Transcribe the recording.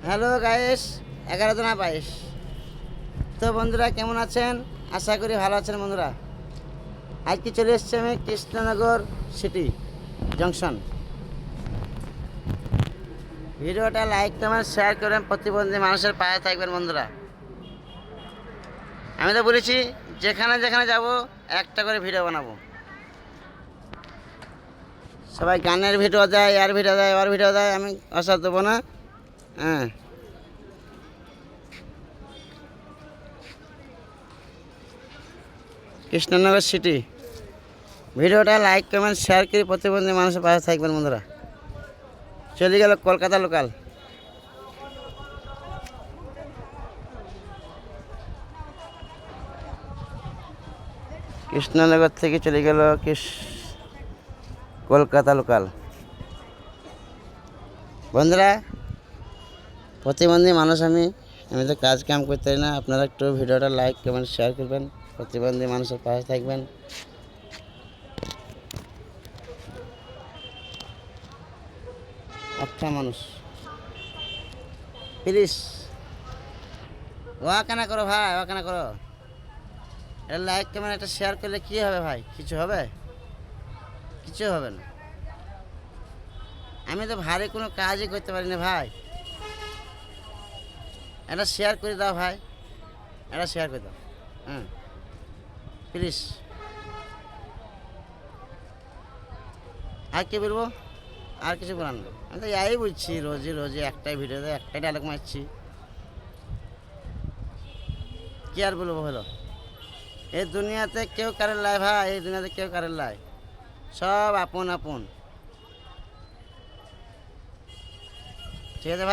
Hello guys, 11 জন 22। তো বন্ধুরা কেমন আছেন? আশা করি ভালো আছেন বন্ধুরা। আজকে চলে এসেছি আমি কৃষ্ণনগর সিটি জংশন। ভিডিওটা লাইক কমেন্ট শেয়ার করেন, প্রতিবন্ধী মানুষের পাশে থাকবেন বন্ধুরা। আমি তো বলেছি যেখানে যেখানে যাব একটা করে ভিডিও বানাবো। সবাই গানের ভিডিও দেয়, আর ভিডিও দেয়, ওর ভিডিও দেয়, আমি অসাধ দেবো না। হ্যাঁ, কৃষ্ণনগর সিটি। ভিডিওটা লাইক কমেন্ট শেয়ার করে প্রতিবন্ধী মানুষের পাশে থাকবেন বন্ধুরা। চলে গেল কলকাতা লোকাল। কৃষ্ণনগর থেকে চলে গেল কলকাতা লোকাল। বন্ধুরা, প্রতিবন্ধী মানুষ আমি তো কাজ কাম করতে পারি না। আপনারা একটু ভিডিওটা লাইক কমেন্ট শেয়ার করবেন, প্রতিবন্ধী মানুষের পাশে থাকবেন। একটা মানুষ প্লিজ ওয়া কেনা করো ভাই, ওয়া কেনা করো। এটা লাইক কমেন্ট একটা শেয়ার করলে কী হবে ভাই? কিছু হবে? কিছু হবে না। আমি তো ভারী কোনো কাজই করতে পারি না ভাই। এটা শেয়ার করে দাও ভাই, এটা শেয়ার করে দাও। হুম, প্লিজ। আর কি বলবো? আর কিছু বলার না। আমি তো এই বুঝছি, রোজই একটাই ভিডিওতে একটাই ডায়লগ মারছি। কি আর বলবো? হলো এই দুনিয়াতে কেউ কারের লাই ভাই, এই দুনিয়াতে কেউ কারের লাই, সব আপন আপন। ঠিক আছে ভাই।